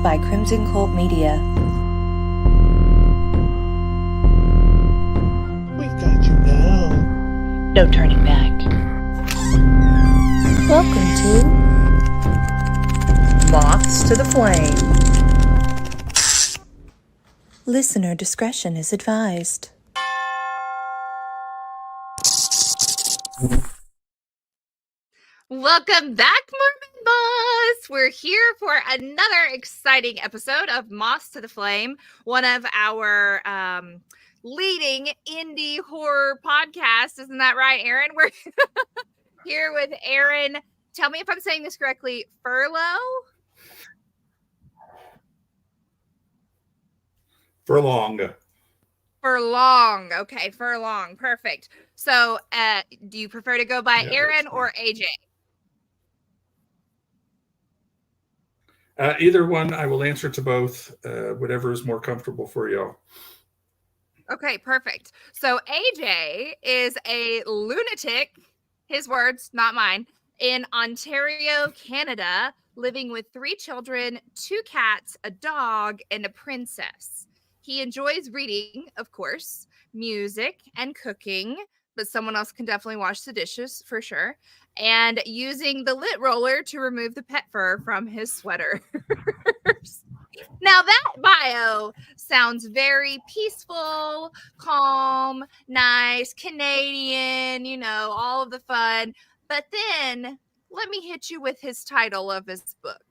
by Crimson Colt Media. We've got you now. No turning back. Welcome to Moths to the Flame. Listener discretion is advised. Welcome back, Mormon Boss! We're here for another exciting episode of Moths to the Flame, one of our leading indie horror podcasts. Isn't that right, Aaron? We're here with Aaron. Tell me if I'm saying this correctly. Furlong? Furlong. Okay, Furlong. Perfect. So, do you prefer to go by Aaron or AJ? Either one. I will answer to both. Whatever is more comfortable for y'all. Okay, perfect. So AJ is a lunatic, his words, not mine, in Ontario, Canada, living with 3 children, 2 cats, a dog, and a princess. He enjoys reading, of course, music, and cooking, but someone else can definitely wash the dishes for sure, and using the lint roller to remove the pet fur from his sweater. Now that bio sounds very peaceful, calm, nice, Canadian, you know, all of the fun. But then let me hit you with his title of his book.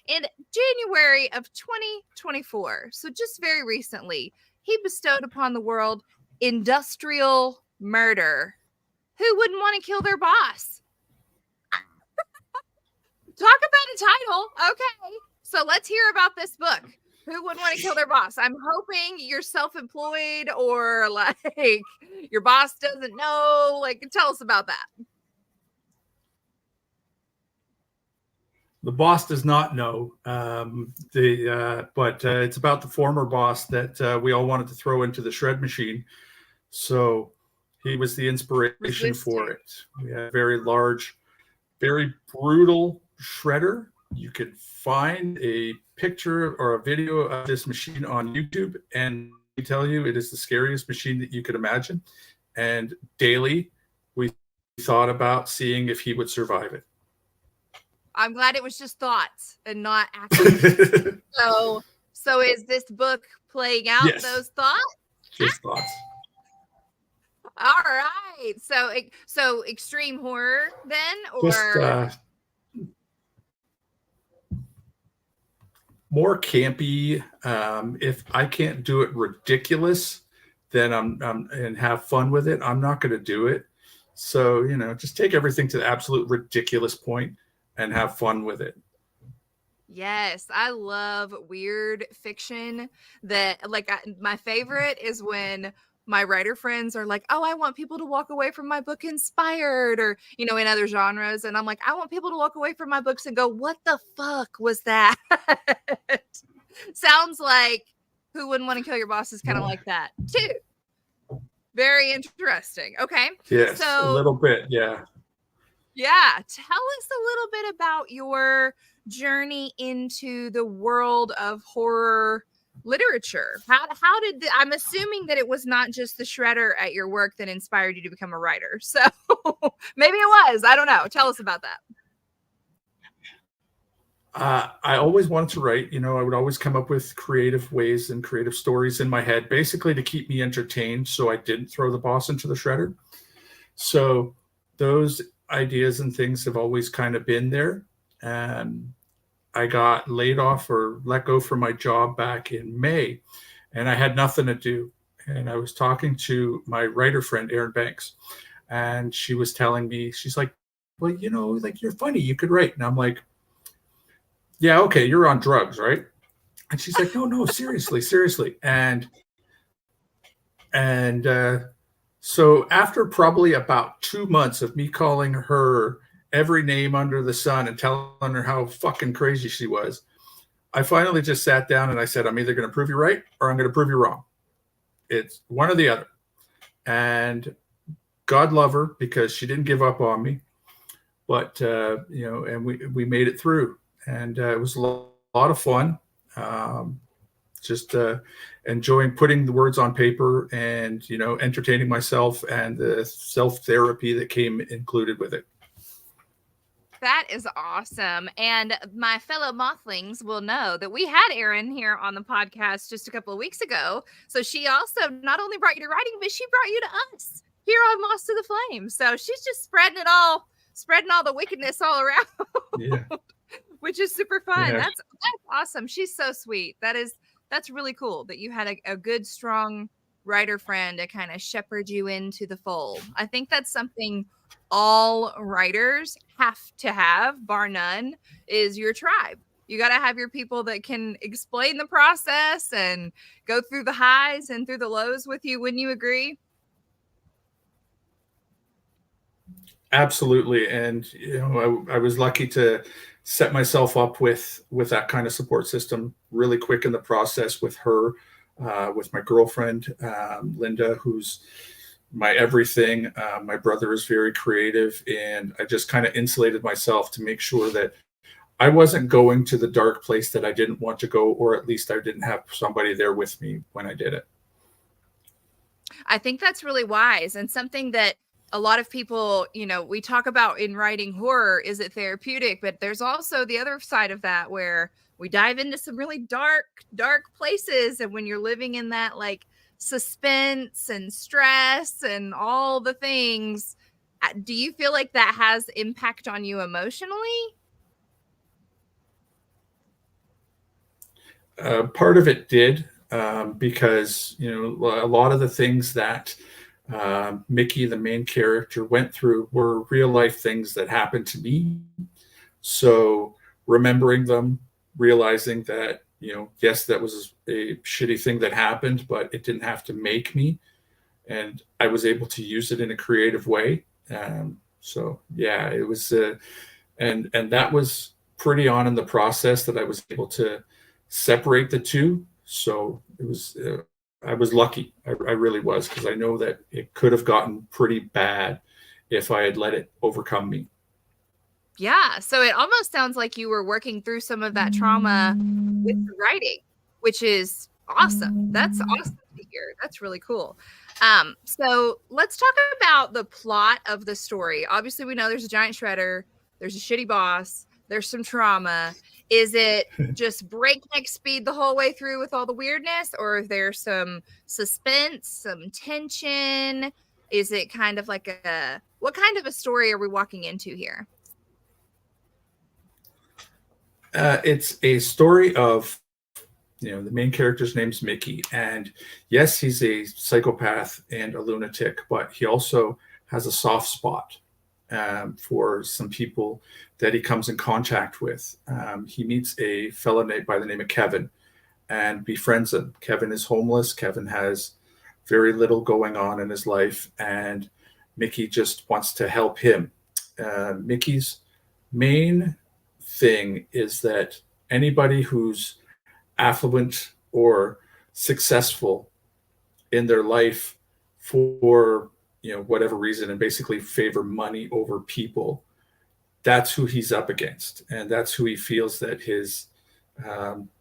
In January of 2024, so just very recently, he bestowed upon the world Industrial Murder. Who wouldn't want to kill their boss? Talk about a title. Okay. So let's hear about this book. Who wouldn't want to kill their boss? I'm hoping you're self-employed or like your boss doesn't know. Like, tell us about that. The boss does not know, but it's about the former boss that we all wanted to throw into the shred machine. So he was the inspiration for it. We had a very large, very brutal shredder. You can find a picture or a video of this machine on YouTube, and I tell you, it is the scariest machine that you could imagine. And daily, we thought about seeing if he would survive it. I'm glad it was just thoughts and not action. So is this book playing out those thoughts? Just thoughts. All right. So extreme horror then, or just more campy. If I can't do it ridiculous, then I'm and have fun with it, I'm not going to do it. So, you know, just take everything to the absolute ridiculous point and have fun with it. Yes, I love weird fiction. That my favorite is when my writer friends are like, oh, I want people to walk away from my book inspired, or, you know, in other genres. And I'm like, I want people to walk away from my books and go, what the fuck was that? Sounds like Who Wouldn't Want to Kill Your Boss is kind of like that too. Very interesting. Okay. Yes, so, a little bit. Yeah. Yeah. Tell us a little bit about your journey into the world of horror literature. How did I'm assuming that it was not just the shredder at your work that inspired you to become a writer. So maybe it was. I don't know. Tell us about that. I always wanted to write. You know, I would always come up with creative ways and creative stories in my head, basically to keep me entertained, so I didn't throw the boss into the shredder. So those ideas and things have always kind of been there. And I got laid off or let go from my job back in May, and I had nothing to do. And I was talking to my writer friend, Erin Banks, and she was telling me, she's like, well, you know, like, you're funny, you could write. And I'm like, yeah, okay, you're on drugs, right? And she's like, no, seriously. And so after probably about 2 months of me calling her every name under the sun and telling her how fucking crazy she was, I finally just sat down and I said, I'm either going to prove you right or I'm going to prove you wrong. It's one or the other. And God love her, because she didn't give up on me. But, you know, and we made it through. And it was a lot of fun. Um, just enjoying putting the words on paper and, entertaining myself, and the self-therapy that came included with it. That is awesome. And my fellow Mothlings will know that we had Erin here on the podcast just a couple of weeks ago. So she also not only brought you to writing, but she brought you to us here on Moths to the Flame. So she's just spreading all the wickedness all around. Yeah. Which is super fun. Yeah. That's awesome. She's so sweet. That's really cool that you had a good, strong writer friend to kind of shepherd you into the fold. I think that's something all writers have to have, bar none, is your tribe. You got to have your people that can explain the process and go through the highs and through the lows with you. Wouldn't you agree? Absolutely. And, I was lucky to set myself up with that kind of support system really quick in the process with her, with my girlfriend, Linda, who's my everything. My brother is very creative, and I just kind of insulated myself to make sure that I wasn't going to the dark place that I didn't want to go, or at least I didn't have somebody there with me when I did it. I think that's really wise, and something that a lot of people, we talk about in writing horror, is it therapeutic? But there's also the other side of that where we dive into some really dark places. And when you're living in that like suspense and stress and all the things, do you feel like that has impact on you emotionally? Part of it did, because, a lot of the things that Mickey, the main character, went through were real life things that happened to me. So remembering them, realizing that, yes, that was a shitty thing that happened, but it didn't have to make me. And I was able to use it in a creative way. So yeah, it was, and that was pretty on in the process that I was able to separate the two. So it was, I was lucky. I really was, because I know that it could have gotten pretty bad if I had let it overcome me. Yeah. So it almost sounds like you were working through some of that trauma with the writing, which is awesome. That's awesome to hear. That's really cool. So let's talk about the plot of the story. Obviously, we know there's a giant shredder, there's a shitty boss, there's some trauma. Is it just breakneck speed the whole way through with all the weirdness, or is there some suspense, some tension? Is it kind of like what kind of a story are we walking into here? It's a story of, the main character's name's Mickey, and yes, he's a psychopath and a lunatic, but he also has a soft spot for some people that he comes in contact with. He meets a fellow by the name of Kevin and befriends him. Kevin is homeless. Kevin has very little going on in his life, and Mickey just wants to help him. Mickey's main thing is that anybody who's affluent or successful in their life for whatever reason, and basically favor money over people, that's who he's up against, and that's who he feels that his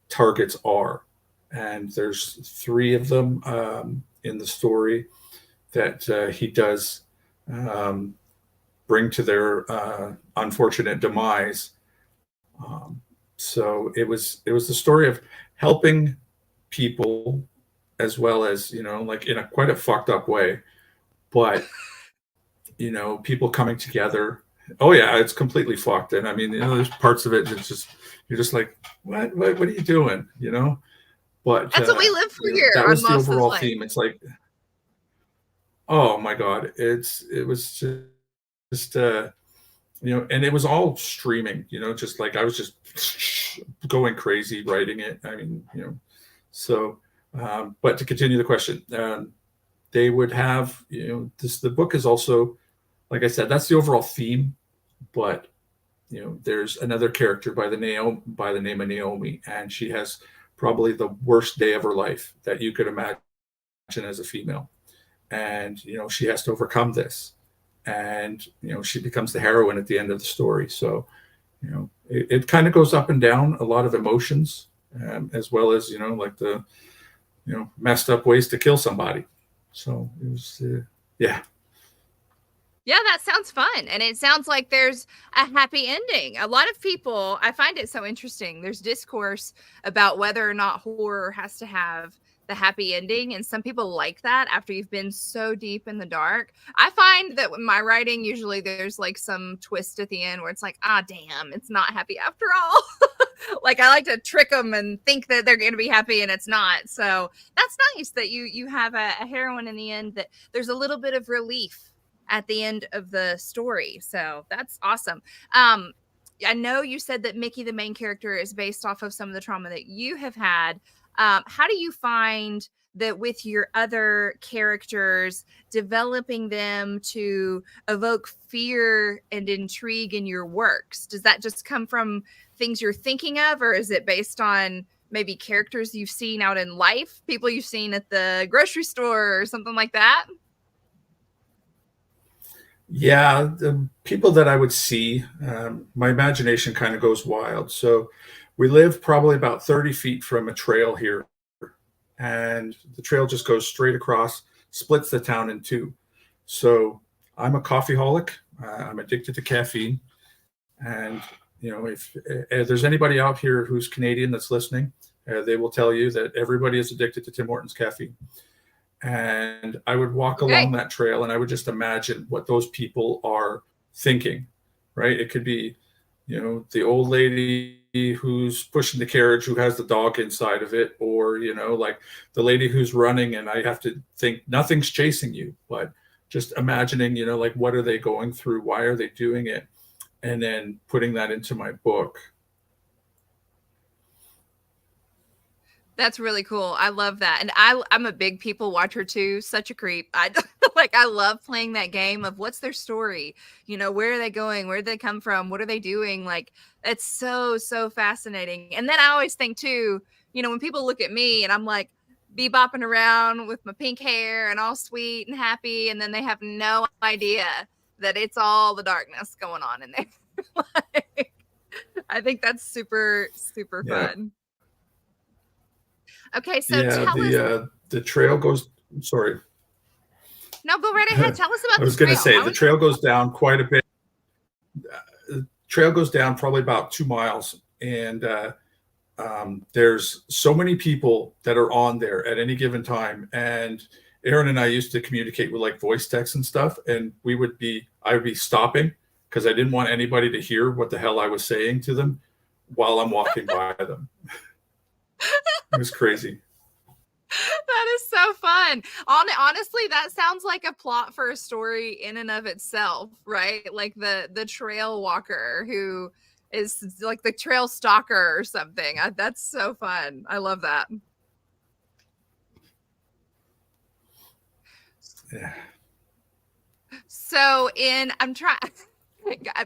targets are. And there's 3 of them in the story that he does bring to their unfortunate demise. So it was the story of helping people, as well as, like in quite a fucked up way, but people coming together. Oh yeah, it's completely fucked. And I mean, there's parts of it that's just, you're just like, what are you doing? But that's what we live for here. That was the Moths overall theme. It's like, oh my God, it was just and it was all streaming, just like I was just going crazy writing it. I mean, so, but to continue the question, they would have, the book is also, like I said, that's the overall theme, but there's another character by the name of Naomi, and she has probably the worst day of her life that you could imagine as a female. And, she has to overcome this, and, she becomes the heroine at the end of the story. So, it kind of goes up and down, a lot of emotions. as well as, like the, messed up ways to kill somebody. So it was, yeah. Yeah, that sounds fun. And it sounds like there's a happy ending. A lot of people, I find it so interesting. There's discourse about whether or not horror has to have the happy ending. And some people like that after you've been so deep in the dark. I find that with my writing, usually there's like some twist at the end where it's like, ah, damn, it's not happy after all. Like I like to trick them and think that they're going to be happy and it's not. So that's nice that you have a heroine in the end that there's a little bit of relief at the end of the story. So that's awesome. I know you said that Mickey, the main character, is based off of some of the trauma that you have had. How do you find that with your other characters, developing them to evoke fear and intrigue in your works? Does that just come from things you're thinking of, or is it based on maybe characters you've seen out in life, people you've seen at the grocery store or something like that? Yeah, the people that I would see, my imagination kind of goes wild. So we live probably about 30 feet from a trail here, and the trail just goes straight across, splits the town in two. So I'm a coffeeholic. I'm addicted to caffeine. And, if there's anybody out here who's Canadian that's listening, they will tell you that everybody is addicted to Tim Hortons caffeine. And I would walk along that trail and I would just imagine what those people are thinking, right? It could be, the old lady who's pushing the carriage who has the dog inside of it, or, like the lady who's running, and I have to think nothing's chasing you, but just imagining, like what are they going through? Why are they doing it? And then putting that into my book. That's really cool. I love that. And I'm a big people watcher too. Such a creep. I love playing that game of what's their story? Where are they going? Where did they come from? What are they doing? Like, it's so, so fascinating. And then I always think too, when people look at me and I'm like bebopping around with my pink hair and all sweet and happy, and then they have no idea that it's all the darkness going on in there. Like, I think that's super, super fun. Okay, so tell us. The trail goes. Sorry. No, go right ahead. Tell us about. I was going to say the trail goes down quite a bit. The trail goes down probably about 2 miles, and there's so many people that are on there at any given time. And Aaron and I used to communicate with like voice text and stuff, and I would be stopping because I didn't want anybody to hear what the hell I was saying to them while I'm walking by them. It was crazy. That is so fun. Honestly, that sounds like a plot for a story in and of itself, right? Like the trail walker who is like the trail stalker or something. That's so fun. I love that. Yeah. So I'm trying.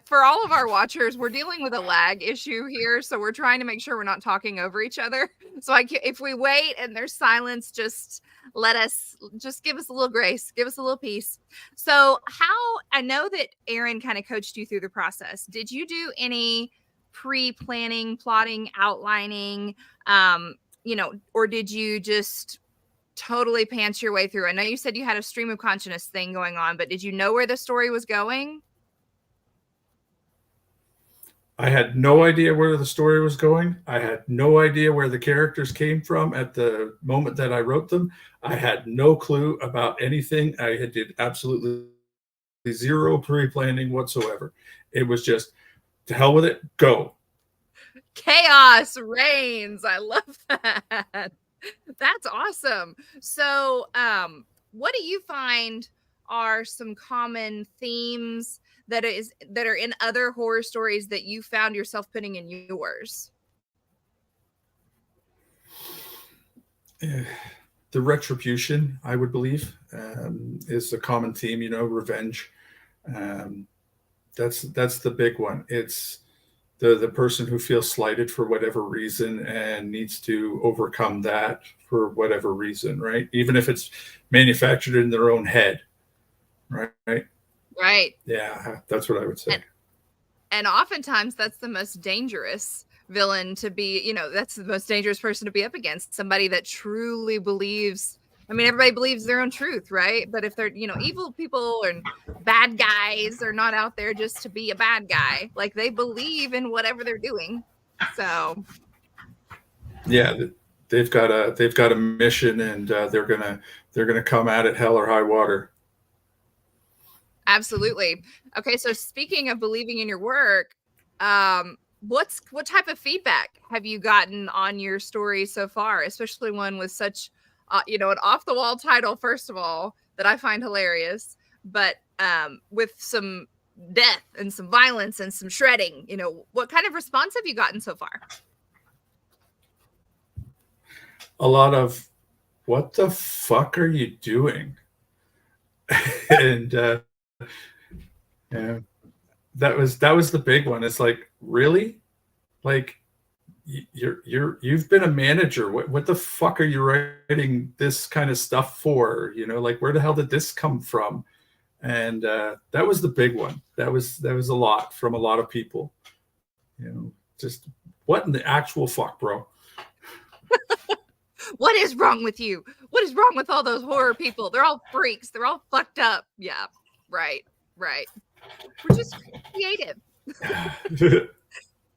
For all of our watchers, we're dealing with a lag issue here, so we're trying to make sure we're not talking over each other. So if we wait and there's silence, just give us a little grace, give us a little peace. So I know that Aaron kind of coached you through the process. Did you do any pre-planning, plotting, outlining, or did you just totally pants your way through? I know you said you had a stream of consciousness thing going on, but did you know where the story was going? I had no idea where the story was going. I had no idea where the characters came from at the moment that I wrote them. I had no clue about anything. I did absolutely zero pre-planning whatsoever. It was just, to hell with it, go. Chaos reigns. I love that. That's awesome. So, what do you find are some common themes that are in other horror stories that you found yourself putting in yours? The retribution, I would believe, is a common theme. Revenge. That's the big one. It's the person who feels slighted for whatever reason and needs to overcome that for whatever reason, right? Even if it's manufactured in their own head, right? Right. Yeah, that's what I would say. And oftentimes that's the most dangerous villain to be, you know, that's the most dangerous person to be up against. Somebody that truly believes. I mean, everybody believes their own truth, right? But if they're, you know, evil people and bad guys, they're not out there just to be a bad guy. Like, they believe in whatever they're doing. So Yeah, they've got a mission, and they're gonna come at it hell or high water. absolutely. Okay, so speaking of believing in your work, what type of feedback have you gotten on your story so far, especially one with such you know, an off the wall title, first of all, that I find hilarious, but with some death and some violence and some shredding, you know, what kind of response have you gotten so far? A lot of, what the fuck are you doing? And yeah, that was the big one. It's like, really? Like, you've been a manager. What the fuck are you writing this kind of stuff for? You know, like, where the hell did this come from? And that was the big one. That was a lot from a lot of people. You know, just what in the actual fuck, bro? What is wrong with you? What is wrong with all those horror people? They're all freaks. They're all fucked up. Yeah, right. We're just creative.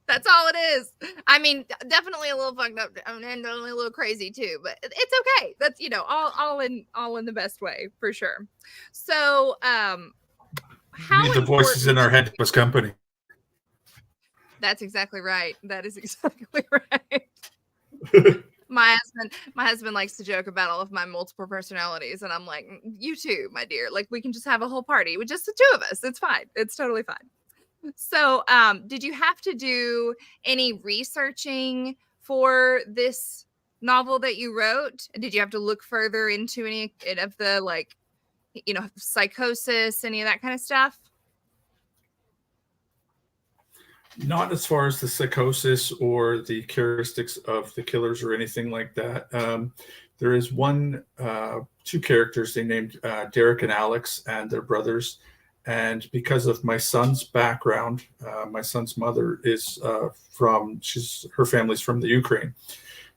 That's all it is. I mean, definitely a little fucked up and definitely a little crazy too, but it's okay. That's, you know, all in the best way, for sure. So, how the voices in our head was company. That's exactly right. That is exactly right. My husband likes to joke about all of my multiple personalities, and I'm like, you too, my dear. Like, we can just have a whole party with just the two of us. It's fine. It's totally fine. So, did you have to do any researching for this novel that you wrote? Did you have to look further into any of the, like, you know, psychosis, any of that kind of stuff? Not as far as the psychosis or the characteristics of the killers or anything like that. There is two characters they named Derek and Alex, and their brothers. And because of my son's background, my son's mother is her family's from the Ukraine.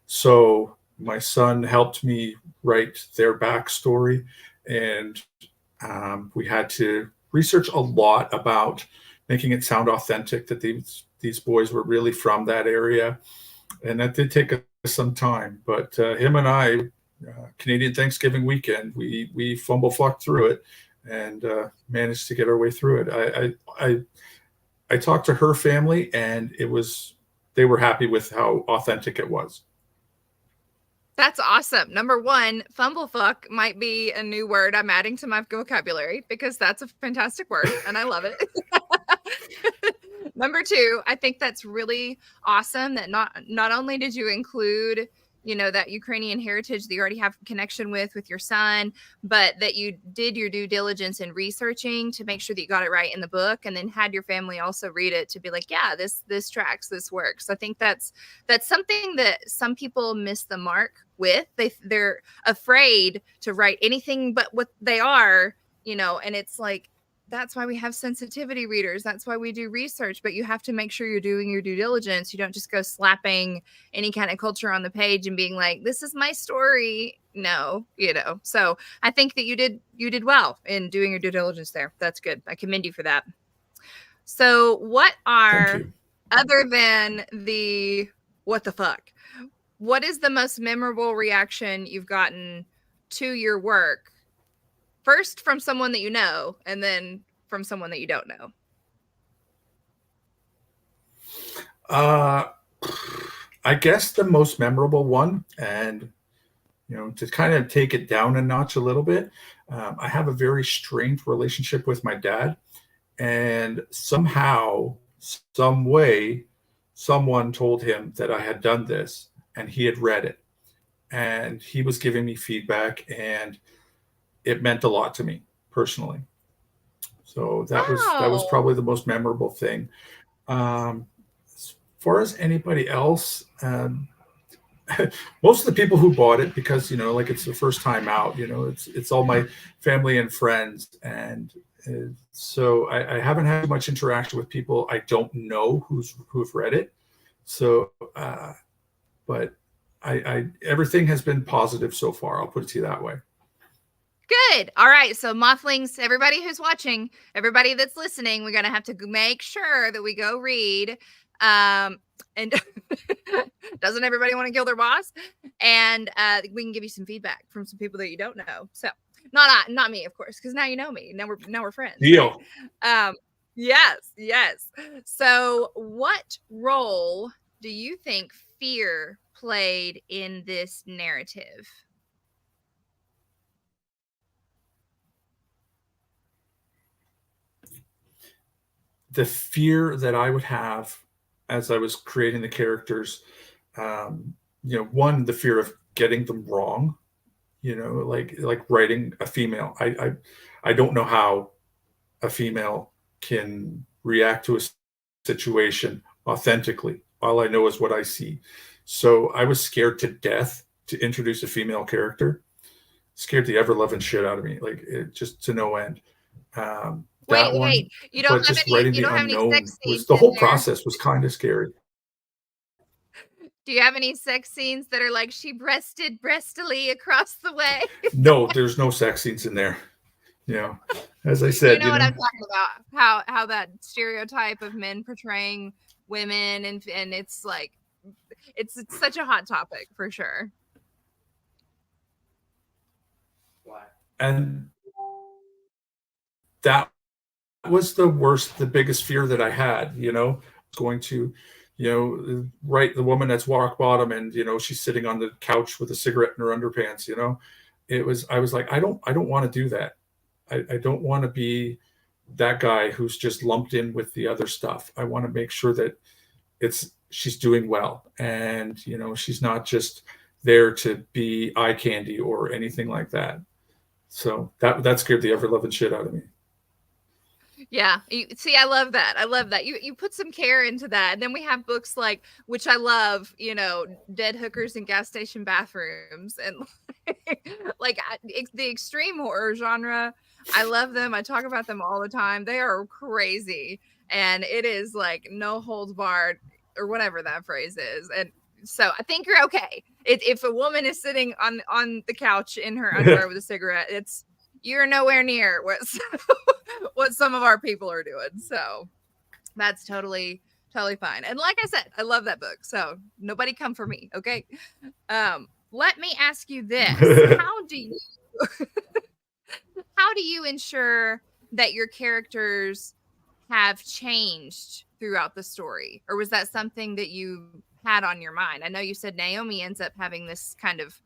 So my son helped me write their backstory, and we had to research a lot about making it sound authentic, that these boys were really from that area. And that did take us some time. But him and I, Canadian Thanksgiving weekend, we fucked through it and managed to get our way through it. I talked to her family, and they were happy with how authentic it was. That's awesome. Number one, fumblefuck might be a new word I'm adding to my vocabulary, because that's a fantastic word and I love it. Number two, I think that's really awesome that not only did you include, you know, that Ukrainian heritage that you already have a connection with your son, but that you did your due diligence in researching to make sure that you got it right in the book, and then had your family also read it to be like, yeah, this tracks, this works. I think that's something that some people miss the mark with. They're afraid to write anything but what they are, you know, and it's like, that's why we have sensitivity readers. That's why we do research, but you have to make sure you're doing your due diligence. You don't just go slapping any kind of culture on the page and being like, this is my story. No, you know. So I think that you did well in doing your due diligence there. That's good. I commend you for that. So what are, other than the what the fuck, what is the most memorable reaction you've gotten to your work? First from someone that you know, and then from someone that you don't know. I guess the most memorable one, and you know, to kind of take it down a notch a little bit, I have a very strained relationship with my dad, and somehow, some way, someone told him that I had done this, and he had read it, and he was giving me feedback, and it meant a lot to me personally. So that was probably the most memorable thing. As far as anybody else, most of the people who bought it, because, you know, like, it's the first time out, you know, it's all my family and friends. And so I haven't had much interaction with people I don't know who've read it. So, but I everything has been positive so far. I'll put it to you that way. Good. All right. So, Mothlings, everybody who's watching, everybody that's listening, we're going to have to make sure that we go read. And doesn't everybody want to kill their boss? And we can give you some feedback from some people that you don't know. So, not me, of course, because now you know me. Now we're friends. Deal. Right? Yes. So, what role do you think fear played in this narrative? The fear that I would have as I was creating the characters, one, the fear of getting them wrong, like writing a female. I don't know how a female can react to a situation authentically. All I know is what I see. So I was scared to death to introduce a female character. Scared the ever loving shit out of me, just to no end. Wait. You don't have just any. writing You the don't have any unknown sex scenes. was the whole process was kind of scary. Do you have any sex scenes that are like she breasted breastily across the way? No, there's no sex scenes in there. As I said, what I'm talking about. How that stereotype of men portraying women, and it's like it's such a hot topic for sure. And that was the biggest fear that I had, going to, right, the woman that's rock bottom and, she's sitting on the couch with a cigarette in her underpants, I was like, I don't want to do that. I don't want to be that guy who's just lumped in with the other stuff. I want to make sure that she's doing well. And, she's not just there to be eye candy or anything like that. So that scared the ever loving shit out of me. Yeah. I love that. You put some care into that. And then we have books like, which I love, dead hookers in gas station bathrooms and like the extreme horror genre. I love them. I talk about them all the time. They are crazy. And it is like no holds barred or whatever that phrase is. And so I think you're okay. If a woman is sitting on the couch in her underwear with a cigarette, you're nowhere near what some of our people are doing. So that's totally fine. And like I said, I love that book. So nobody come for me. Okay. Let me ask you this. How do you ensure that your characters have changed throughout the story? Or was that something that you had on your mind? I know you said Naomi ends up having this kind of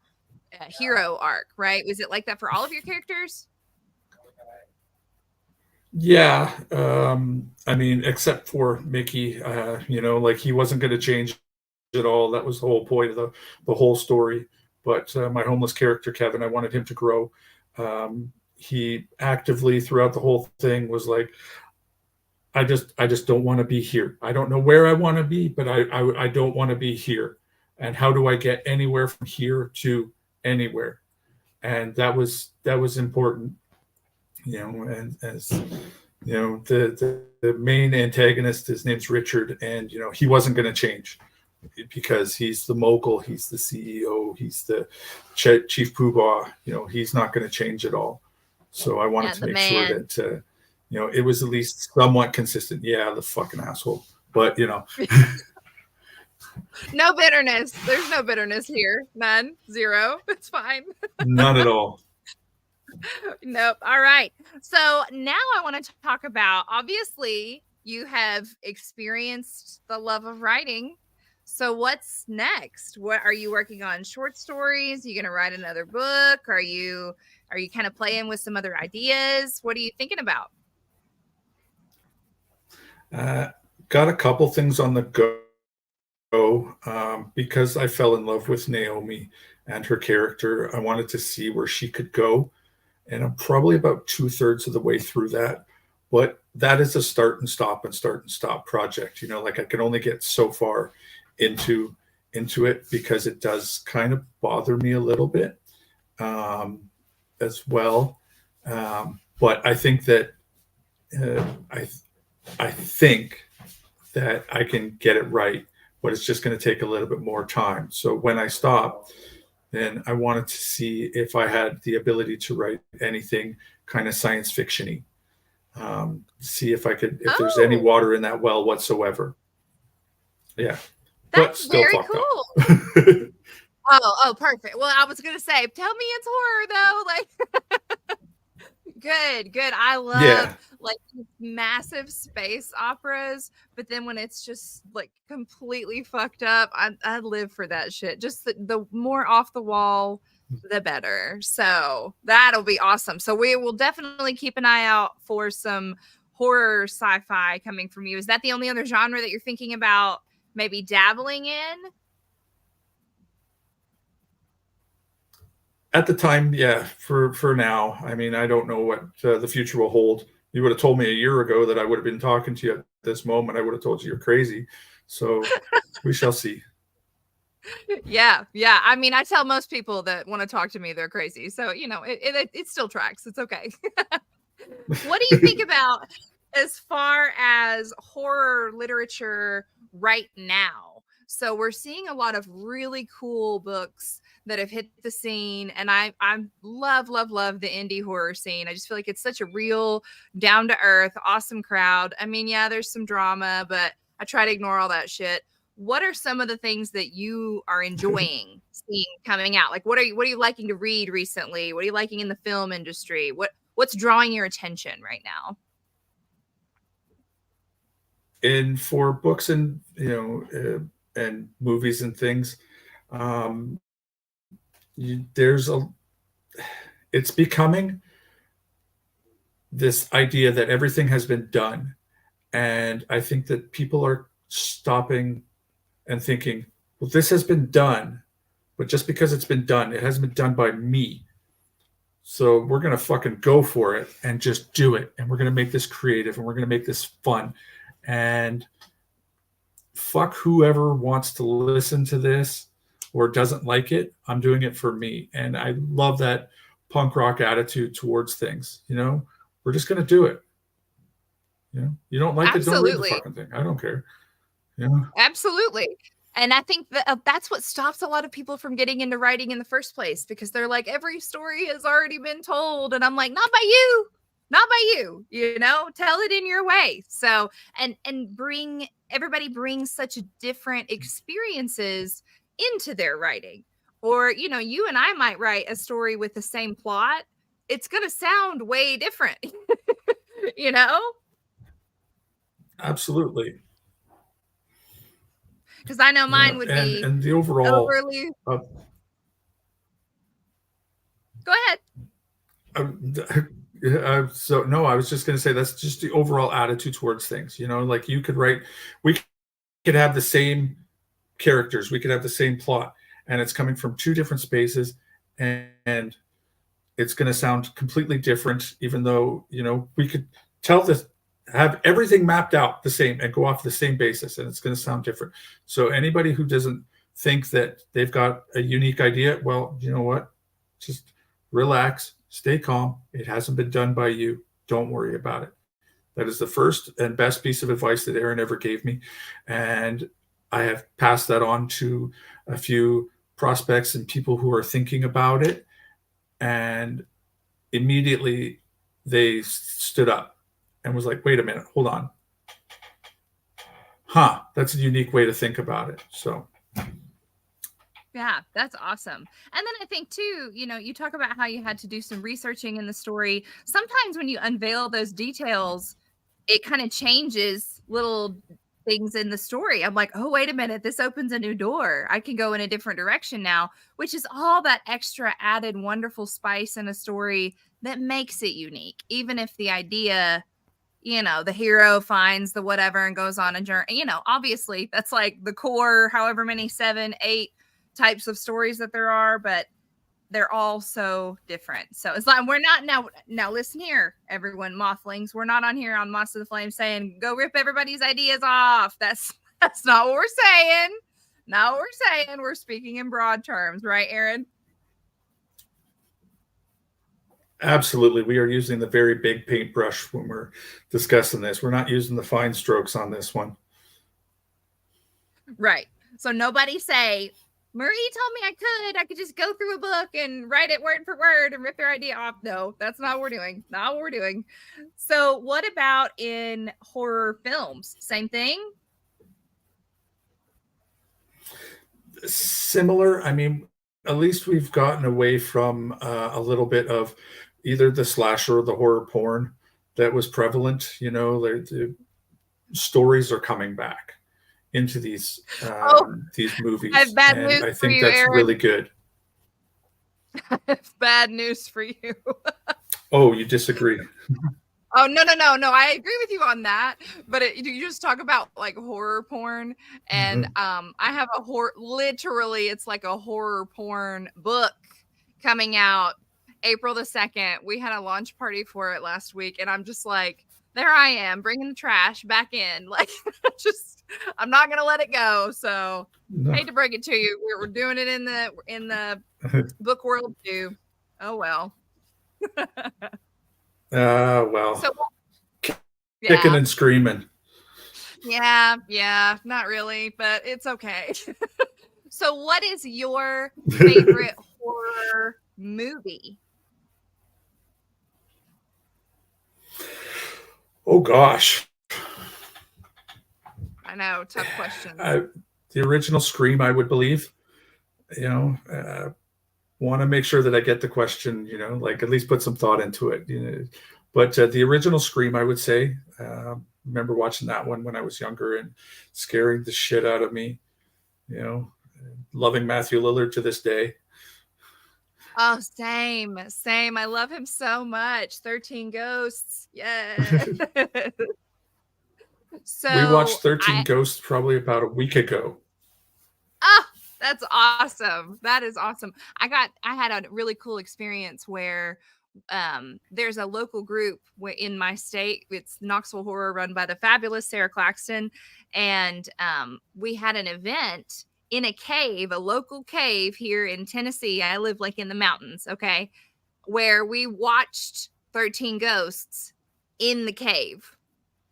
hero arc, right? Was it like that for all of your characters? Yeah. Except for Mickey, he wasn't going to change at all. That was the whole point of the whole story. But my homeless character, Kevin, I wanted him to grow. He actively throughout the whole thing was like, I just don't want to be here. I don't know where I want to be, but I don't want to be here. And how do I get anywhere from here to anywhere? And that was important, and as the main antagonist, his name's Richard, and he wasn't going to change because he's the mogul, he's the CEO, he's the chief poobah. He's not going to change at all. So I wanted to make sure that it was at least somewhat consistent. Yeah, the fucking asshole. But no bitterness. There's no bitterness here. None. Zero. It's fine. None at all. Nope. All right. So now I want to talk about, obviously, you have experienced the love of writing. So what's next? What are you working on? Short stories? Are you going to write another book? Are you kind of playing with some other ideas? What are you thinking about? Got a couple things on the go because I fell in love with Naomi and her character. I wanted to see where she could go. And I'm probably about 2/3 of the way through that. But that is a start and stop project. I can only get so far into it because it does kind of bother me a little bit as well. But I think that I think that I can get it right but it's just going to take a little bit more time. So when I stop, then I wanted to see if I had the ability to write anything kind of science fiction-y. See if I could, if there's any Oh, water in that well whatsoever. Yeah, but that's still very fucked up. cool. Oh, perfect. Well, I was gonna say, tell me it's horror though. Like, good. I love Yeah, like these massive space operas, but then when it's just like completely fucked up, I live for that shit. Just the more off the wall, the better. So that'll be awesome. So we will definitely keep an eye out for some horror sci-fi coming from you. Is that the only other genre that you're thinking about maybe dabbling in? at the time, yeah. For now, I mean, I don't know what the future will hold. You would have told me a year ago that I would have been talking to you at this moment. I would have told you you're crazy. So we shall see. Yeah. I mean, I tell most people that want to talk to me they're crazy. So, you know, it still tracks. It's okay. What do you think about as far as horror literature right now? So we're seeing a lot of really cool books that have hit the scene, and I love the indie horror scene. I just feel like it's such a real, down to earth, awesome crowd. I mean, yeah, there's some drama, but I try to ignore all that shit. What are some of the things that you are enjoying seeing coming out? Like, what are you liking to read recently? What are you liking in the film industry? What's drawing your attention right now? And for books and and movies and things, um, there's a it's becoming this idea that everything has been done, and I think that people are stopping and thinking, well, this has been done, but just because it's been done, it hasn't been done by me. So we're gonna fucking go for it and just do it, and we're gonna make this creative, and we're gonna make this fun, and fuck whoever wants to listen to this or doesn't like it. I'm doing it for me. And I love that punk rock attitude towards things. We're just going to do it. You don't like it, don't read the Absolutely. fucking thing. I don't care. You know, Absolutely. And I think that that's what stops a lot of people from getting into writing in the first place because they're like, every story has already been told. And I'm like, not by you, not by you, tell it in your way. So, and everybody brings such different experiences into their writing. Or, you and I might write a story with the same plot. It's going to sound way different, you know? absolutely. Because I know mine would And be the overall overly. uh, Go ahead. so no, I was just going to say that's just the overall attitude towards things. Like you could write, we could have the same characters, we could have the same plot, and it's coming from two different spaces, and it's going to sound completely different, even though we could tell this, have everything mapped out the same and go off the same basis, and it's going to sound different. So anybody who doesn't think that they've got a unique idea, well, you know what, just relax, stay calm. It hasn't been done by you. Don't worry about it. That is the first and best piece of advice that Aaron ever gave me, and I have passed that on to a few prospects and people who are thinking about it, and immediately they stood up and was like, wait a minute, hold on. That's a unique way to think about it. So Yeah, that's awesome. And then I think too, you talk about how you had to do some researching in the story. Sometimes when you unveil those details, it kind of changes little things in the story. I'm like, oh, wait a minute, this opens a new door. I can go in a different direction now, which is all that extra added wonderful spice in a story that makes it unique, even if the idea, the hero finds the whatever and goes on a journey. Obviously that's like the core, however many 7, 8 types of stories that there are, but they're all so different. So it's like we're not now listen here, everyone, Mothlings. We're not on here on Moths of the Flame saying go rip everybody's ideas off. That's not what we're saying. Not what we're saying. We're speaking in broad terms, right, Aaron? absolutely, we are using the very big paintbrush when we're discussing this. We're not using the fine strokes on this one. Right. So nobody say, Marie told me I could just go through a book and write it word for word and rip their idea off. No, that's not what we're doing. Not what we're doing. So what about in horror films? Same thing? Similar. I mean, at least we've gotten away from a little bit of either the slasher or the horror porn that was prevalent. The stories are coming back into these Oh, I movies, have bad and news I for think you, that's Aaron. really good. Bad news for you. Oh, you disagree? Oh, no. I agree with you on that. But you just talk about like horror porn. And Mhm. I have literally, it's like a horror porn book coming out April the 2nd. We had a launch party for it last week. And I'm just like, there I am bringing the trash back in. Like, I'm not going to let it go. So No. hate to break it to you. We're doing it in the book world too. Oh, well. Well, So, kicking yeah. and screaming. Yeah, not really, but it's okay. So what is your favorite horror movie? Oh gosh, I know, tough questions. the original Scream, I would believe. Want to make sure that I get the question. Like at least put some thought into it. But the original Scream, I would say. Remember watching that one when I was younger and scaring the shit out of me. Loving Matthew Lillard to this day. Oh, same. I love him so much. 13 Ghosts. Yeah. We watched So 13 Ghosts probably about a week ago. that's awesome. That is awesome. I had a really cool experience where there's a local group in my state. It's Knoxville Horror, run by the fabulous Sarah Claxton. And we had an event in a cave, a local cave here in Tennessee. I live like in the mountains, okay, where we watched 13 Ghosts in the cave,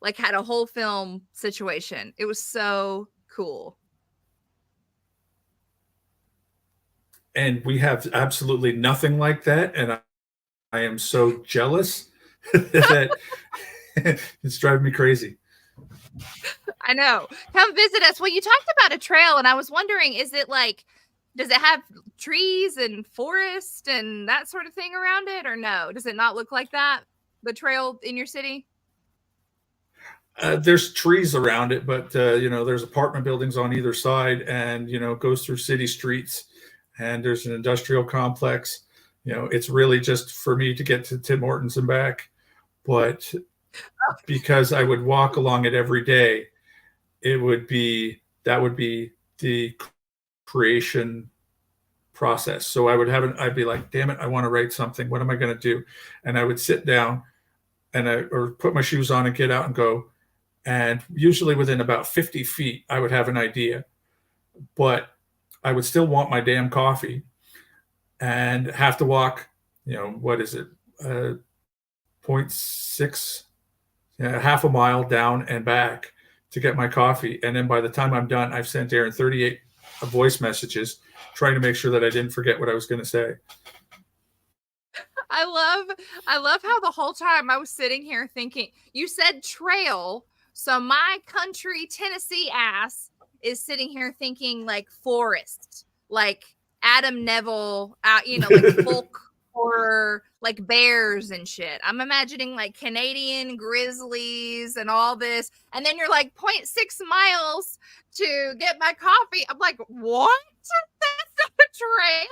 like had a whole film situation. It was so cool. And we have absolutely nothing like that. And I am so jealous that it's driving me crazy. I know. Come visit us. Well, you talked about a trail, and I was wondering, does it have trees and forest and that sort of thing around it, or no? Does it not look like that? The trail in your city? There's trees around it, but there's apartment buildings on either side, and it goes through city streets, and there's an industrial complex. It's really just for me to get to Tim Hortons and back. But because I would walk along it every day, that would be the creation process. So I'd be like, damn it, I want to write something. What am I going to do? And I would sit down or put my shoes on and get out and go. And usually within about 50 feet, I would have an idea, but I would still want my damn coffee and have to walk, what is it? 0.6, half a mile down and back to get my coffee. And then by the time I'm done, I've sent Aaron 38 voice messages trying to make sure that I didn't forget what I was going to say. I love how the whole time I was sitting here thinking, you said trail. So my country Tennessee ass is sitting here thinking like forest, like Adam Neville, like folk horror, like bears and shit. I'm imagining like Canadian grizzlies and all this. And then you're like 0.6 miles to get my coffee. I'm like, what? That's not a trail.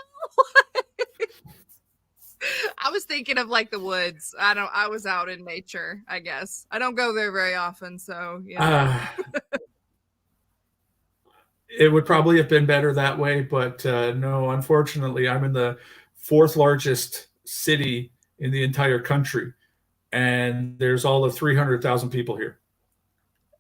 I was thinking of like the woods. I was out in nature, I guess. I don't go there very often, so It would probably have been better that way, but no, unfortunately, I'm in the fourth largest city in the entire country, and there's all of 300,000 people here.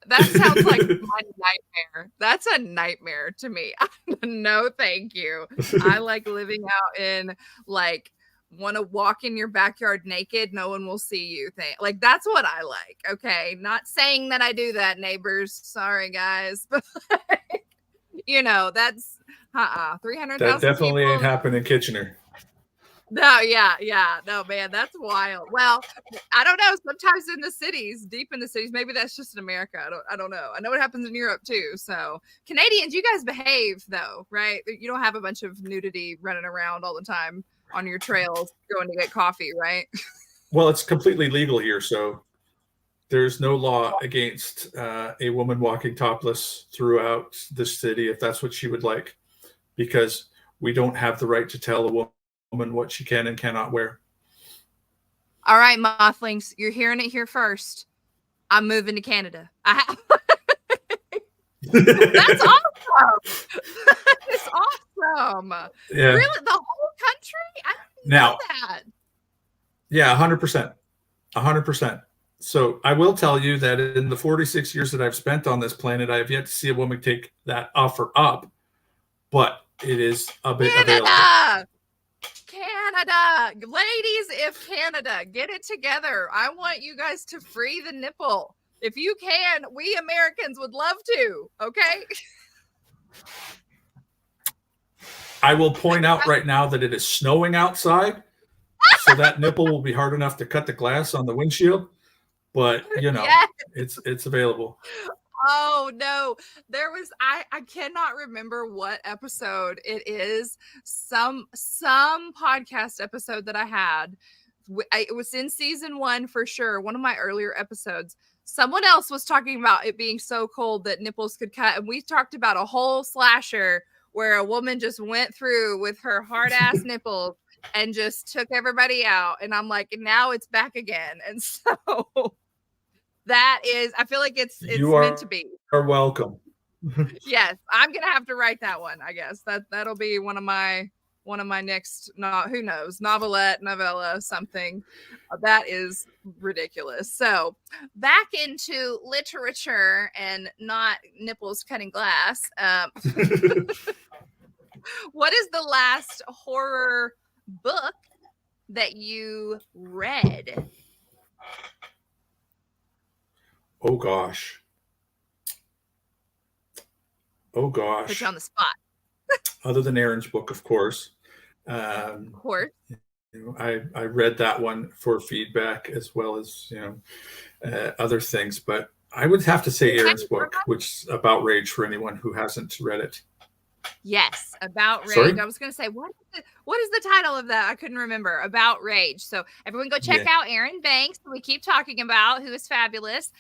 That sounds like my nightmare. That's a nightmare to me. No, thank you. I like living out in like want to walk in your backyard naked, no one will see you like that's what I like. Okay, not saying that I do that, neighbors, sorry guys, but You know, that's 300,000 That definitely people. ain't happening in Kitchener. No, yeah. No, man, that's wild. Well, I don't know. Sometimes in the cities, deep in the cities, maybe that's just in America. I don't know. I know it happens in Europe too. So Canadians, you guys behave though, right? You don't have a bunch of nudity running around all the time on your trails going to get coffee, right? Well, it's completely legal here, so there's no law against a woman walking topless throughout the city if that's what she would like, because we don't have the right to tell a woman what she can and cannot wear. All right, Mothlings, you're hearing it here first. I'm moving to Canada. That's awesome. That's awesome. Yeah. Really? The whole country? I didn't Now, know that. Yeah, 100%. 100%. So I will tell you that in the 46 years that I've spent on this planet, I have yet to see a woman take that offer up, but it is a bit available. Canada. Ladies, if Canada, get it together. I want you guys to free the nipple. If you can, we Americans would love to. Okay. I will point out right now that it is snowing outside, so that nipple will be hard enough to cut the glass on the windshield. But you know, Yes. it's available. Oh no, there was I cannot remember what episode it is. Some podcast episode that I had. It was in season 1 for sure. One of my earlier episodes. Someone else was talking about it being so cold that nipples could cut, and we talked about a whole slasher where a woman just went through with her hard ass nipples and just took everybody out. And I'm like, now it's back again. And so that is, I feel like it's meant to be. You are welcome. Yes, I'm gonna have to write that one. I guess that'll be one of my next. Who knows, novella, something. That is ridiculous. So back into literature and not nipples cutting glass. What is the last horror book that you read? Oh gosh. Put you on the spot. Other than Aaron's book, of course. Of course. I read that one for feedback as well as other things, but I would have to say Aaron's book, which is about rage for anyone who hasn't read it. Yes, About Rage. Sorry? I was going to say, what is the title of that? I couldn't remember. About Rage. So everyone go check out Aaron Banks, who we keep talking about, who is fabulous,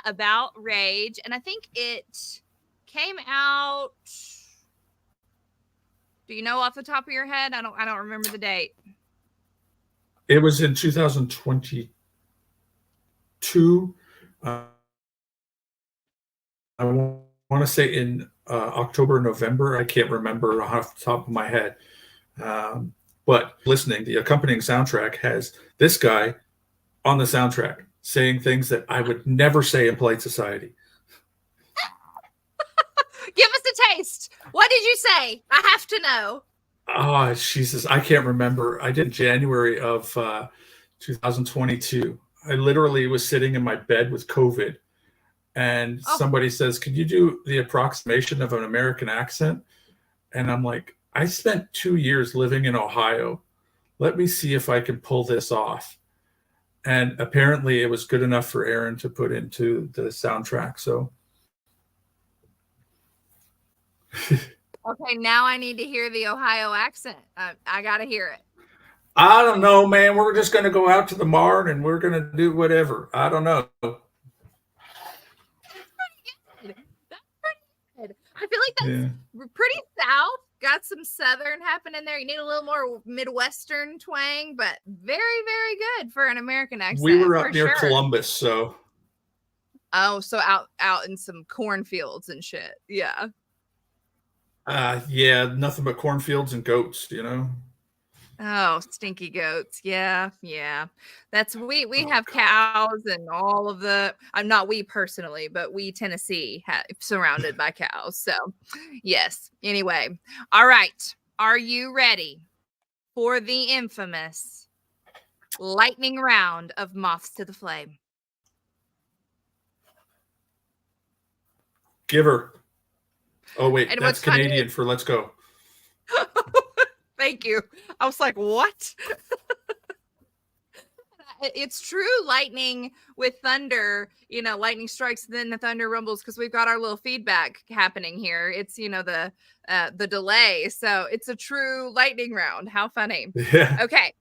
About Rage. And I think it came out. Do you know off the top of your head? I don't remember the date. It was in 2022. I want to say in October, November. I can't remember off the top of my head. But listening, the accompanying soundtrack has this guy on the soundtrack saying things that I would never say in polite society. Give us a taste. What did you say? I have to know. Oh, Jesus. I can't remember. I did January of 2022. I literally was sitting in my bed with COVID. And somebody says, could you do the approximation of an American accent? And I'm like, I spent 2 years living in Ohio. Let me see if I can pull this off. And apparently it was good enough for Aaron to put into the soundtrack. So. Okay, now I need to hear the Ohio accent. I got to hear it. I don't know, man. We're just going to go out to the mart and we're going to do whatever. I don't know. I feel like that's pretty south. Got some southern happening there. You need a little more Midwestern twang, but very, very good for an American accent. We were up near Columbus, so. Oh, so out in some cornfields and shit. Yeah. Yeah, nothing but cornfields and goats, Oh, stinky goats. Yeah. That's we have cows and all of the. I'm not we personally, but we Tennessee surrounded by cows. So, yes. Anyway, all right. Are you ready for the infamous lightning round of Moths to the Flame? Give her. Oh wait, And that's what's funny Canadian for let's go. Thank you. I was like, what? It's true lightning with thunder, lightning strikes, then the thunder rumbles, because we've got our little feedback happening here. It's, the delay. So it's a true lightning round. How funny. Yeah. Okay.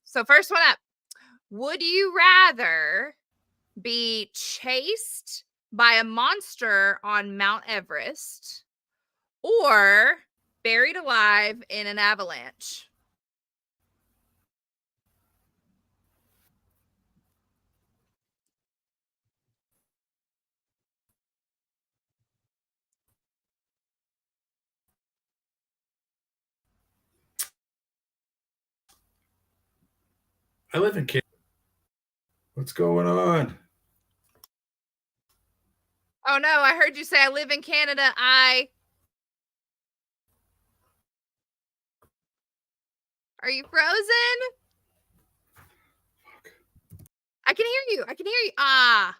So first one up. Would you rather be chased by a monster on Mount Everest or buried alive in an avalanche? I live in Canada. What's going on? Oh no, I heard you say I live in Canada. Are you frozen? I can hear you. I can hear you. Ah.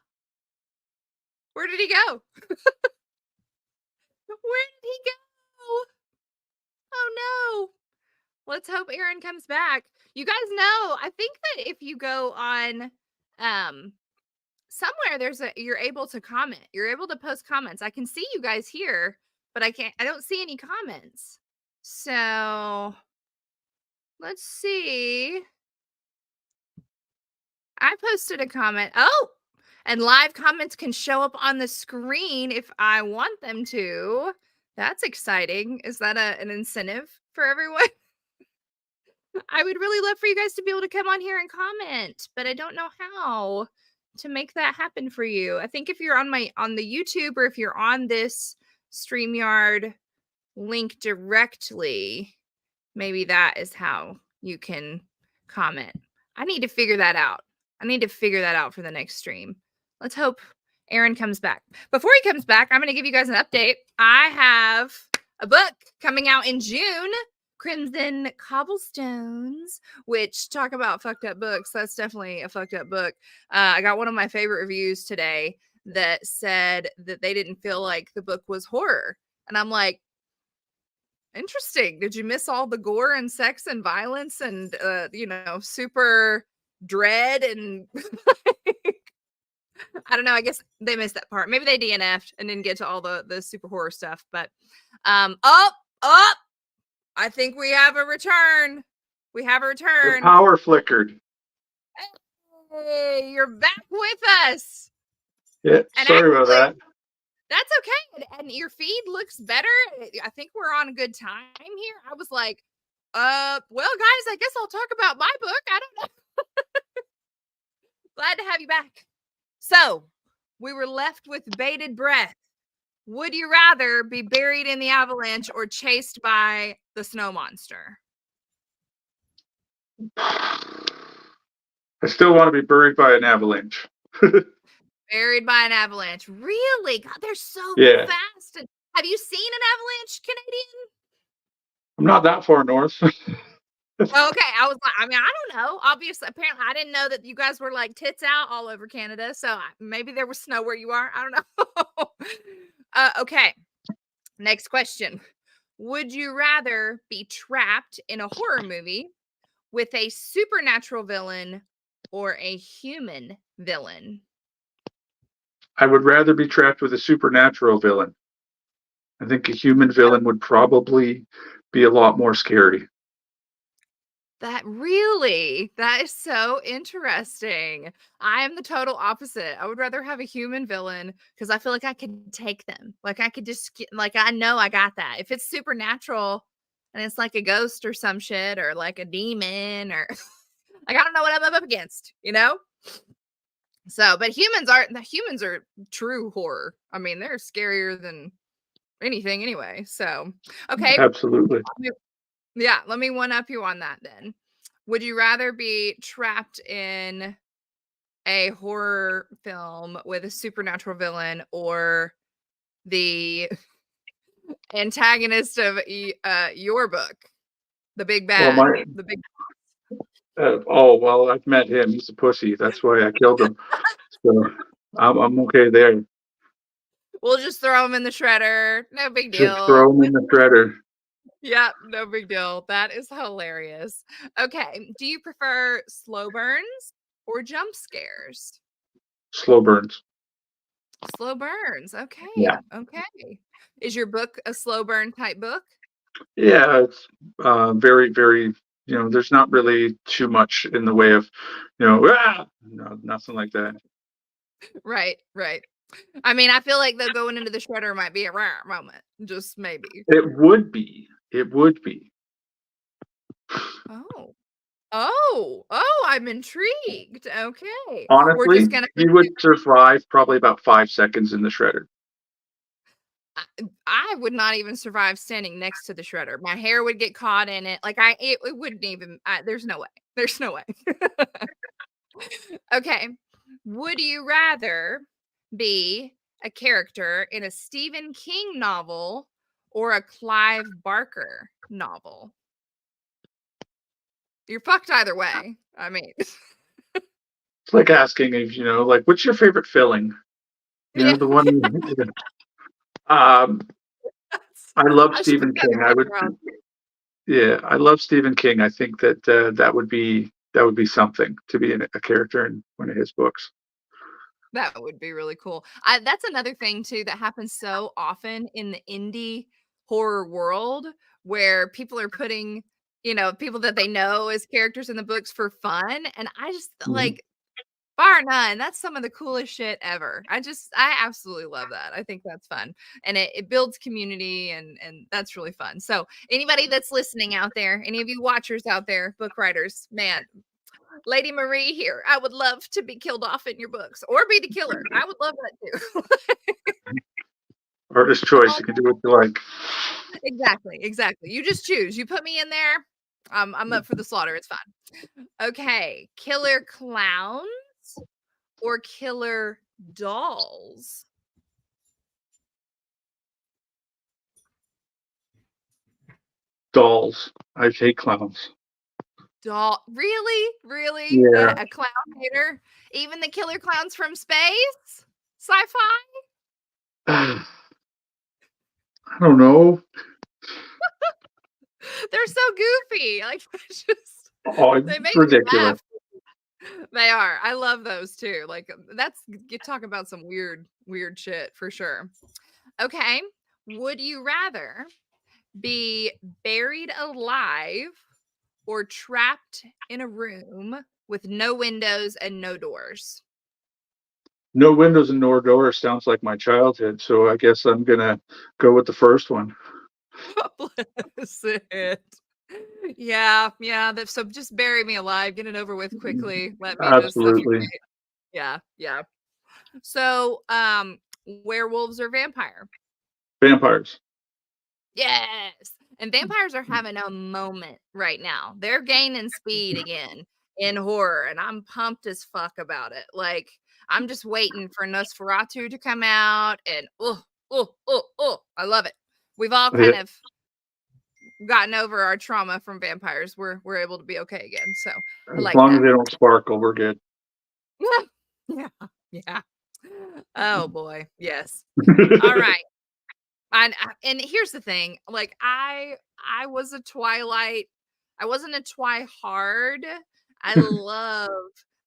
Where did he go? Where did he go? Oh no. Let's hope Aaron comes back. You guys know, I think that if you go on somewhere you're able to comment. You're able to post comments. I can see you guys here, but I don't see any comments. So let's see. I posted a comment. Oh, and live comments can show up on the screen if I want them to. That's exciting. Is that an incentive for everyone? I would really love for you guys to be able to come on here and comment, but I don't know how to make that happen for you. I think if you're on the YouTube, or if you're on this StreamYard link directly, maybe that is how you can comment. I need to figure that out. I need to figure that out for the next stream. Let's hope Aaron comes back. Before he comes back, I'm going to give you guys an update. I have a book coming out in June, Crimson Cobblestones, which, talk about fucked up books. That's definitely a fucked up book. I got one of my favorite reviews today that said that they didn't feel like the book was horror. And I'm like, interesting. Did you miss all the gore and sex and violence and super dread and I don't know. I guess they missed that part. Maybe they DNF'd and didn't get to all the super horror stuff. But I think we have a return. We have a return. The power flickered. Hey, you're back with us. Yeah, And sorry about that. That's okay. And your feed looks better. I think we're on a good time here. I was like, well, guys, I guess I'll talk about my book. I don't know. Glad to have you back. So we were left with bated breath. Would you rather be buried in the avalanche or chased by the snow monster? I still want to be buried by an avalanche. Buried by an avalanche. Really? God, they're so Yeah. fast. And have you seen an avalanche, Canadian? I'm not that far north. Well, okay. I was like, I don't know. Obviously, apparently, I didn't know that you guys were like tits out all over Canada. So maybe there was snow where you are. I don't know. Okay. Next question. Would you rather be trapped in a horror movie with a supernatural villain or a human villain? I would rather be trapped with a supernatural villain. I think a human villain would probably be a lot more scary. That is so interesting. I am the total opposite. I would rather have a human villain because I feel like I could take them. Like I could just I know I got that. If it's supernatural and it's like a ghost or some shit or like a demon or like I don't know what I'm up against, So, but humans are true horror. I mean, they're scarier than anything anyway. So, okay. Absolutely. Yeah, let me one up you on that then. Would you rather be trapped in a horror film with a supernatural villain or the antagonist of your book, the big bad? The big. Well, I've met him. He's a pussy. That's why I killed him. So I'm okay there. We'll just throw them in the shredder. No big Just deal. throw them in the shredder. Yeah, no big deal. That is hilarious. Okay. Do you prefer slow burns or jump scares? Slow burns. Slow burns. Yeah. Okay. Okay. Is your book a slow burn type book? Yeah, it's very, very, there's not really too much in the way of, no, nothing like that. Right. Right. I mean, I feel like the going into the shredder might be a rare moment. Just maybe. It would be. It would be. Oh. Oh, I'm intrigued. Okay. We're Honestly, just gonna you would survive probably about 5 seconds in the shredder. I would not even survive standing next to the shredder. My hair would get caught in it. Like it wouldn't even. There's no way. There's no way. Okay. Would you rather be a character in a Stephen King novel or a Clive Barker novel? You're fucked either way. I mean, It's like asking if, like, what's your favorite filling? yeah. The one. Um, I love I should Stephen put that in King. the background. Yeah, I love Stephen King. I think that that would be something to be a character in one of his books. That would be really cool. That's another thing too that happens so often in the indie horror world where people are putting, people that they know as characters in the books for fun. And I just Mhm. like, bar none, that's some of the coolest shit ever. I absolutely love that. I think that's fun. And it builds community and that's really fun. So anybody that's listening out there, any of you watchers out there, book writers, man, Lady Marie here. I would love to be killed off in your books or be the killer. I would love that too. Artist choice. You can do what you like. Exactly. Exactly. You just choose. You put me in there. I'm up for the slaughter. It's fine. Okay. Killer clowns or killer dolls? Dolls. I hate clowns. Really? Really? Yeah. A clown hater? Even the killer clowns from space? Sci-fi? I don't know. They're so goofy. Like just Oh, they make it's me ridiculous. laugh. They are. I love those too. Like that's you talk about some weird shit for sure. Okay. Would you rather be buried alive or trapped in a room with no windows and no doors? No windows and no doors sounds like my childhood, so I guess I'm gonna go with the first one. Bless it. Yeah, yeah. So just bury me alive, get it over with quickly. Let me just Absolutely. suffocate. Yeah, yeah. So, werewolves or vampire? Vampires. Yes. And vampires are having a moment right now. They're gaining speed again in horror, and I'm pumped as fuck about it. Like, I'm just waiting for Nosferatu to come out, and I love it. We've all Yeah, kind of gotten over our trauma from vampires. We're able to be okay again. So I as like long as that. they don't sparkle, we're good. Yeah, yeah. Oh boy, yes. All right. And here's the thing, like I was a Twilight. I wasn't a Twihard. I love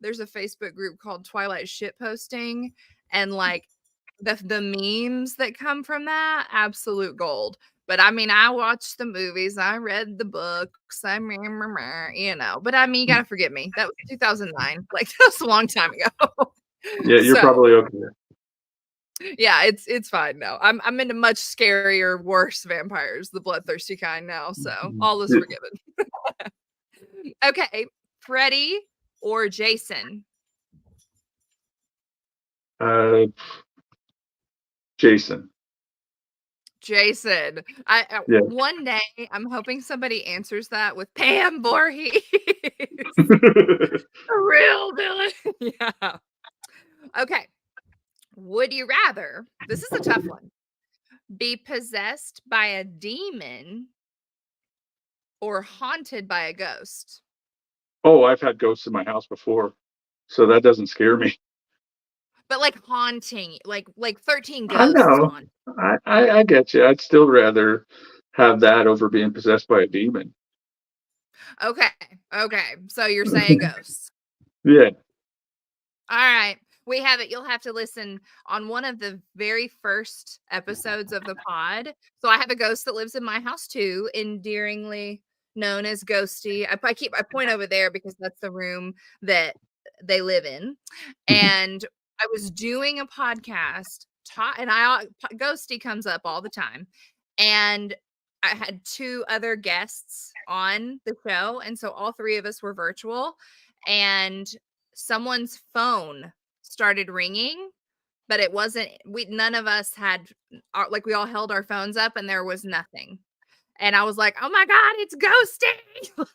there's a Facebook group called Twilight Shit Posting, and like the memes that come from that, absolute gold. But I mean, I watched the movies, I read the books, but I mean, you gotta forgive me. That was 2009. Like that was a long time ago. Yeah, you're So probably okay. yeah, it's fine now. I'm into much scarier, worse vampires, the bloodthirsty kind now. So all is Yeah. forgiven. Okay, Freddy or Jason? Uh, Jason. Jason. Yeah. One day I'm hoping somebody answers that with Pam Voorhees, a real villain. Yeah. Okay. Would you rather? This is a tough one. Be possessed by a demon or haunted by a ghost? Oh, I've had ghosts in my house before, so that doesn't scare me. but like haunting, like 13 I ghosts know. on. I get you. I'd still rather have that over being possessed by a demon. Okay. Okay. So you're saying ghosts. Yeah. All right. We have it. You'll have to listen on one of the very first episodes of the pod. So I have a ghost that lives in my house too, endearingly known as Ghosty. I point over there because that's the room that they live in. And I was doing a podcast, Ghosty comes up all the time. And I had two other guests on the show. And so all three of us were virtual. And someone's phone started ringing, but it wasn't, none of us had, like, we all held our phones up and there was nothing. And I was like, oh my God, it's ghosting.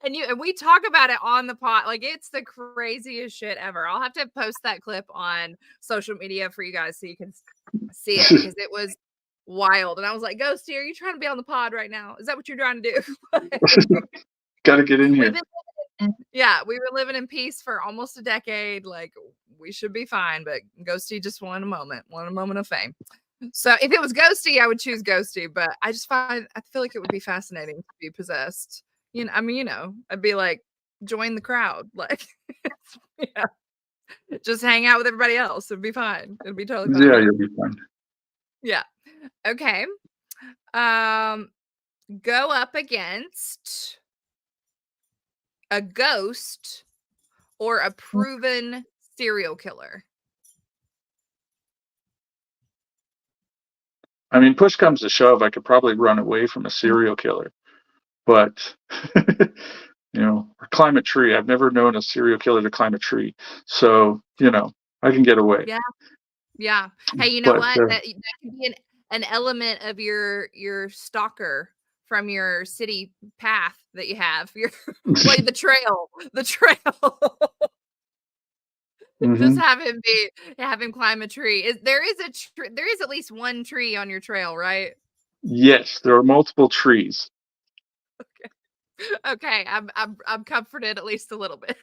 and we talk about it on the pod. Like, it's the craziest shit ever. I'll have to post that clip on social media for you guys so you can see it, because it was wild. And I was like, Ghosty, are you trying to be on the pod right now? Is that what you're trying to do? Got to get in here. We were living in peace for almost a decade. Like, we should be fine, but Ghosty just wanted a moment of fame. So if it was Ghosty, I would choose Ghosty, but I feel like it would be fascinating to be possessed. I'd be like, join the crowd. Like, yeah, just hang out with everybody else. It'd be fine. It'd be totally fine. Yeah, you'll be fine. Yeah. Okay. Go up against a ghost or a proven serial killer. I mean, push comes to shove, I could probably run away from a serial killer, but climb a tree. I've never known a serial killer to climb a tree, so I can get away. Yeah. Hey, you know But, what? That can be an element of your stalker from your city path that you have. Your the trail. Just have him climb a tree. There is at least one tree on your trail, right? Yes, there are multiple trees. Okay, I'm comforted at least a little bit.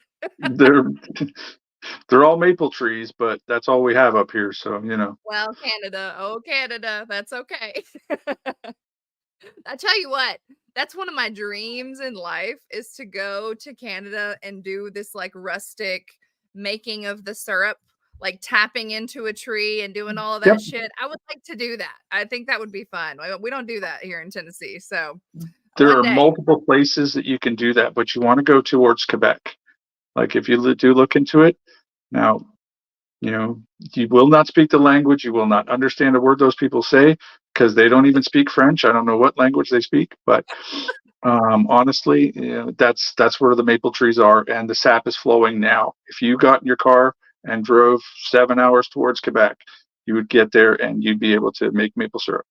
They're all maple trees, but that's all we have up here. So Well, Canada, that's okay. I tell you what, that's one of my dreams in life, is to go to Canada and do this like rustic making of the syrup, like tapping into a tree and doing all of that shit. I would like to do that. I think that would be fun. We don't do that here in Tennessee. So there are multiple places that you can do that, but you want to go towards Quebec. Like, if you do look into it now, you will not speak the language. You will not understand a word those people say, because they don't even speak French. I don't know what language they speak, but honestly, that's where the maple trees are, and the sap is flowing now. If you got in your car and drove 7 hours towards Quebec, you would get there and you'd be able to make maple syrup.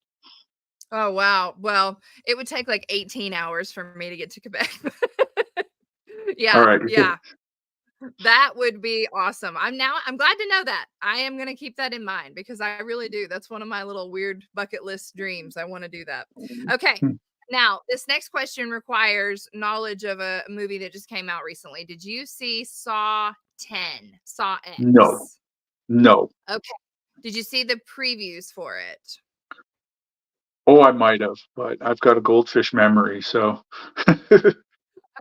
Oh, wow. Well, it would take like 18 hours for me to get to Quebec. Yeah. All right. Yeah. That would be awesome. I'm glad to know that. I am going to keep that in mind, because I really do. That's one of my little weird bucket list dreams. I want to do that. Okay. Now, this next question requires knowledge of a movie that just came out recently. Did you see Saw 10? Saw X? No. Okay. Did you see the previews for it? Oh, I might have, but I've got a goldfish memory, so.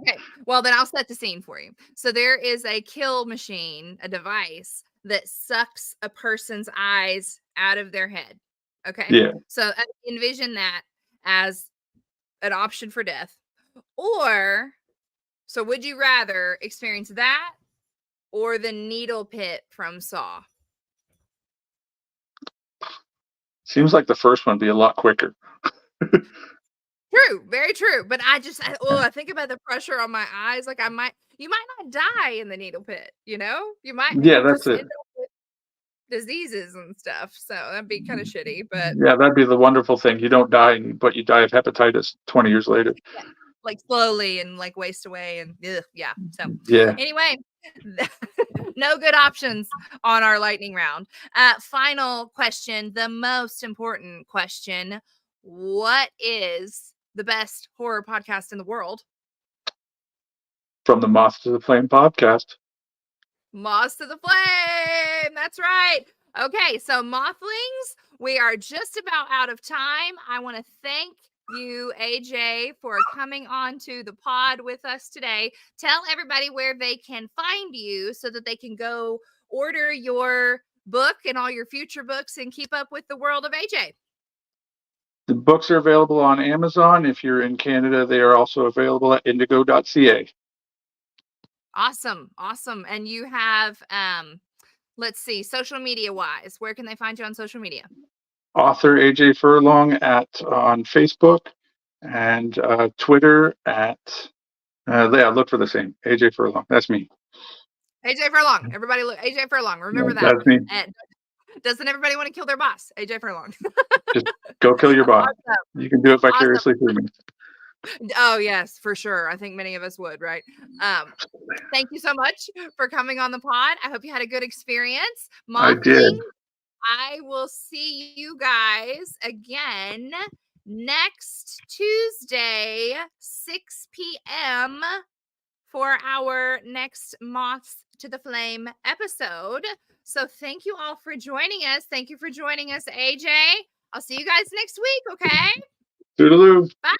Okay, well, then I'll set the scene for you. So there is a kill machine, a device that sucks a person's eyes out of their head. Okay. Yeah. So envision that as an option for death. Or, so would you rather experience that or the needle pit from Saw? Seems like the first one would be a lot quicker. True, very true. But I think about the pressure on my eyes. Like, you might not die in the needle pit, you might that's it. end up with diseases and stuff. So that'd be kind of shitty. But yeah, that'd be the wonderful thing. You don't die, but you die of hepatitis 20 years later. Yeah, like slowly and like waste away and yeah. So yeah. Anyway, no good options on our lightning round. Final question, the most important question: what is the best horror podcast in the world? From the Moths to the Flame podcast. Moths to the flame. That's right. Okay, so Mothlings, we are just about out of time. I want to thank you, AJ, for coming on to the pod with us today. Tell everybody where they can find you so that they can go order your book and all your future books and keep up with the world of AJ. The books are available on Amazon. If you're in Canada, they are also available at indigo.ca. Awesome. Awesome. And you have, let's see, social media wise, where can they find you on social media? Author AJ Furlong on Facebook and Twitter at, look for the same, AJ Furlong. That's me. AJ Furlong. Everybody look, AJ Furlong. Remember that. That's me. And doesn't everybody want to kill their boss? AJ Furlong. Just go kill your boss. Awesome. You can do it vicariously through me. Oh, yes, for sure. I think many of us would, right? Thank you so much for coming on the pod. I hope you had a good experience. I did. I will see you guys again next Tuesday, 6 p.m. for our next Moths to the Flame episode. So thank you all for joining us. Thank you for joining us, AJ. I'll see you guys next week, okay? Toodaloo. Bye.